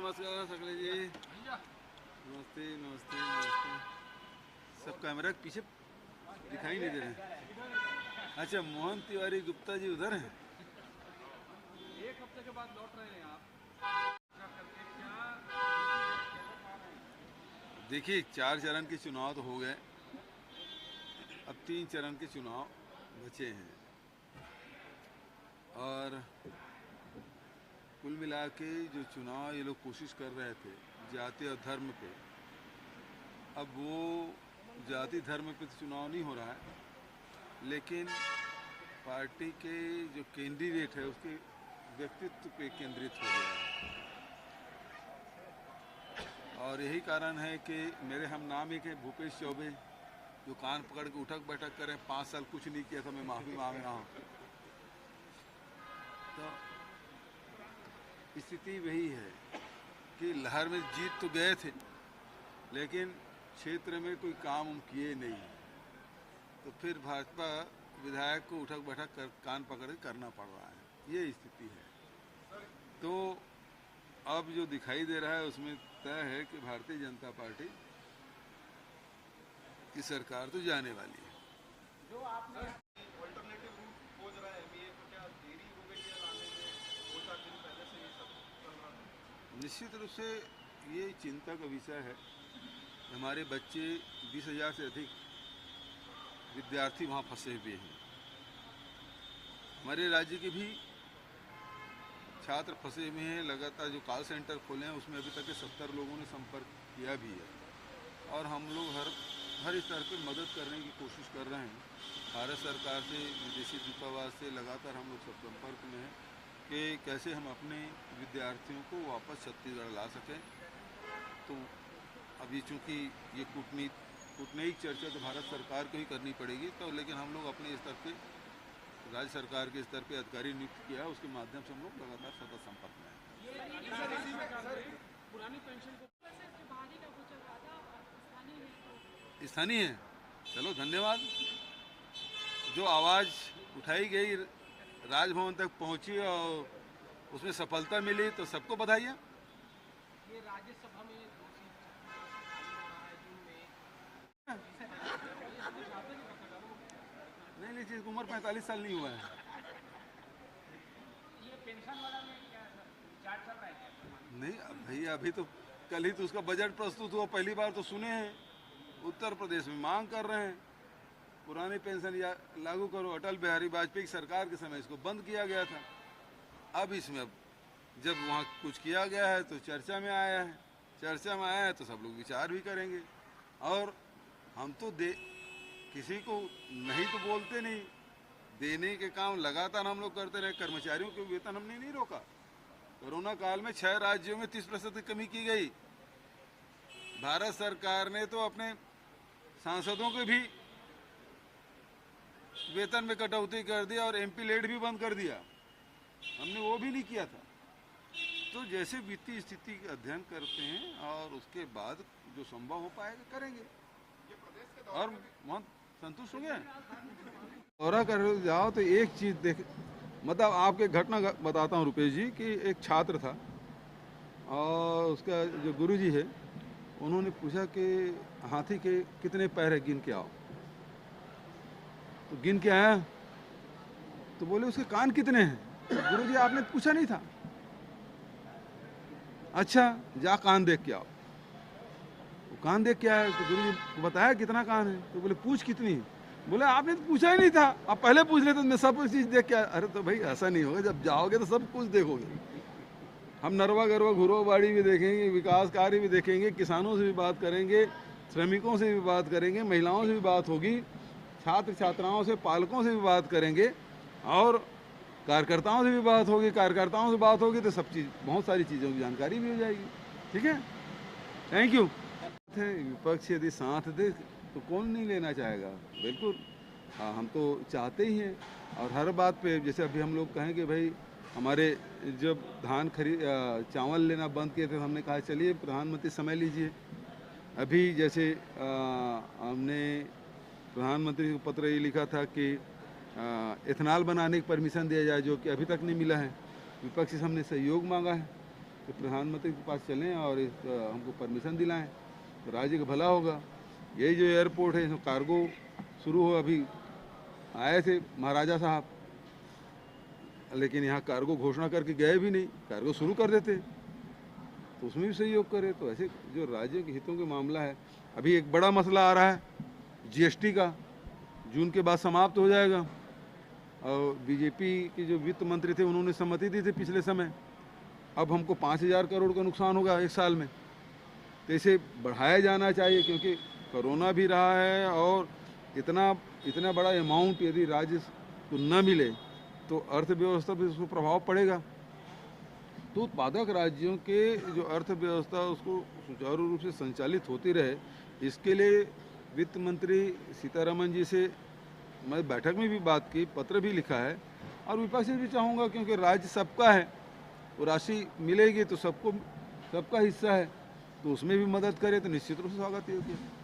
नमस्कार सकले जी। नमस्ते नमस्ते नमस्ते। सब कैमरा के पीछे दिखाई नहीं दे रहे। अच्छा, मोहन तिवारी गुप्ता जी उधर हैं। एक हफ्ते के बाद लौट रहे हैं आप। देखिए, 4 चरण के चुनाव तो हो गए, अब 3 चरण के चुनाव बचे हैं और कुल मिला के जो चुनाव ये लोग कोशिश कर रहे थे जाति और धर्म पे, अब वो जाति धर्म पे तो चुनाव नहीं हो रहा है, लेकिन पार्टी के जो कैंडिडेट है उसके व्यक्तित्व पे केंद्रित हो गया है। और यही कारण है कि मेरे हम नाम एक है भूपेश चौबे, जो कान पकड़ के उठक बैठक करें, 5 साल कुछ नहीं किया था, मैं माफ़ी मांग रहा हूँ। तो स्थिति वही है कि लहर में जीत तो गए थे, लेकिन क्षेत्र में कोई काम हम किए नहीं, तो फिर भाजपा विधायक को उठक बैठक कर कान पकड़ के करना पड़ रहा है, ये स्थिति है। तो अब जो दिखाई दे रहा है उसमें तय है कि भारतीय जनता पार्टी की सरकार तो जाने वाली है। जो आपने अल्टरनेटिव रूट खोज रहा है एमबीए को, क्या देरी हो गई है लाने में? 2-4 दिन पहले से ये सब चल रहा है। निश्चित रूप से ये चिंता का विषय है। हमारे बच्चे 20,000 से अधिक विद्यार्थी वहाँ फंसे हुए हैं। हमारे राज्य के भी छात्र फंसे हुए हैं। लगातार जो कॉल सेंटर खोले हैं उसमें अभी तक के 70 लोगों ने संपर्क किया भी है, और हम लोग हर स्तर पर मदद करने की कोशिश कर रहे हैं। भारत सरकार से, विदेशी दूतावास से लगातार हम लोग सब संपर्क में हैं कि कैसे हम अपने विद्यार्थियों को वापस छत्तीसगढ़ ला सकें। तो अभी चूँकि ये कूटनीतिक चर्चा तो भारत सरकार को ही करनी पड़ेगी, तो लेकिन हम लोग अपने स्तर पे, राज्य सरकार के स्तर पे अधिकारी नियुक्त किया है, उसके माध्यम से हम लोग लगातार सतत संपर्क में हैं। पुरानी पेंशन को स्थानीय है, चलो धन्यवाद। जो आवाज़ उठाई गई राजभवन तक पहुंची और उसमें सफलता मिली, तो सबको बधाई। ये राज्यसभा में 2 सीट नहीं, लीजिए, उम्र 45 साल नहीं हुआ है। ये पेंशन वाला में क्या विचार चल रहा है? नहीं भैया, अभी तो कल ही तो उसका बजट प्रस्तुत हुआ, पहली बार तो सुने हैं। उत्तर प्रदेश में मांग कर रहे हैं पुरानी पेंशन या लागू करो। अटल बिहारी वाजपेयी की सरकार के समय इसको बंद किया गया था। अब इसमें जब वहाँ कुछ किया गया है तो चर्चा में आया है, तो सब लोग विचार भी करेंगे। और हम तो किसी को नहीं तो बोलते नहीं, देने के काम लगातार हम लोग करते रहे। कर्मचारियों के वेतन हमने नहीं रोका। कोरोना काल में 6 राज्यों में 30% की कमी की गई। भारत सरकार ने तो अपने सांसदों के भी वेतन में कटौती कर दिया और एमपी लेड भी बंद कर दिया, हमने वो भी नहीं किया था। तो जैसे वित्तीय स्थिति का अध्ययन करते हैं और उसके बाद जो संभव हो पाएगा करेंगे। और बहुत संतुष्ट हो गए। दौरा कर जाओ तो एक चीज़ देख, मतलब आपके घटना बताता हूँ रुपेश जी, कि एक छात्र था और उसका जो गुरुजी है उन्होंने पूछा कि हाथी के कितने पैर है, गिन के आओ। तो गिन के आया तो बोले उसके कान कितने हैं। तो गुरुजी आपने पूछा नहीं था। अच्छा, जा कान देख के आओ। वो कान देख के आया तो गुरुजी बताया कितना कान है। तो बोले पूछ कितनी है। बोले आपने तो पूछा ही नहीं था, आप पहले पूछ लेते तो मैं सब चीज़ देख के आया। अरे तो भाई ऐसा नहीं होगा, जब जाओगे तो सब कुछ देखोगे। हम नरवा गरवा घुरोबाड़ी भी देखेंगे, विकास कार्य भी देखेंगे, किसानों से भी बात करेंगे, श्रमिकों से भी बात करेंगे, महिलाओं से भी बात होगी, छात्र छात्राओं से, पालकों से भी बात करेंगे, और कार्यकर्ताओं से भी बात होगी। कार्यकर्ताओं से बात होगी तो सब चीज़, बहुत सारी चीज़ों की जानकारी भी हो जाएगी। ठीक है, थैंक यू। विपक्ष यदि साथ दे तो कौन नहीं लेना चाहेगा, बिल्कुल। हाँ, हम तो चाहते ही हैं। और हर बात पे, जैसे अभी हम लोग कहें कि भाई हमारे जब धान चावल लेना बंद किए थे, हमने कहा चलिए प्रधानमंत्री समय लीजिए। अभी जैसे हमने प्रधानमंत्री को पत्र ये लिखा था कि इथेनॉल बनाने की परमिशन दिया जाए, जो कि अभी तक नहीं मिला है। विपक्ष से हमने सहयोग मांगा है। कि प्रधानमंत्री के पास चलें और हमको परमिशन दिलाएं, तो राज्य का भला होगा। यही जो एयरपोर्ट है इसमें कार्गो शुरू हो, अभी आए थे महाराजा साहब, लेकिन यहाँ कार्गो घोषणा करके गए भी नहीं, कार्गो शुरू कर देते तो उसमें भी सहयोग करे। तो ऐसे जो राज्यों के हितों का मामला है। अभी एक बड़ा मसला आ रहा है जीएसटी का, जून के बाद समाप्त हो जाएगा, और बीजेपी के जो वित्त मंत्री थे उन्होंने सहमति दी थी पिछले समय, अब हमको 5,000 करोड़ का नुकसान होगा एक साल में। तो इसे बढ़ाया जाना चाहिए, क्योंकि कोरोना भी रहा है और इतना बड़ा अमाउंट यदि राज्य को न मिले तो अर्थव्यवस्था पर उसको प्रभाव पड़ेगा। तो उत्पादक राज्यों के जो अर्थव्यवस्था उसको सुचारू रूप से संचालित होती रहे, इसके लिए वित्त मंत्री सीतारमन जी से मैं बैठक में भी बात की, पत्र भी लिखा है, और विपक्ष से भी चाहूँगा, क्योंकि राज्य सबका है, वो राशि मिलेगी तो सबका हिस्सा है, तो उसमें भी मदद करे तो निश्चित रूप से स्वागत योग्य है।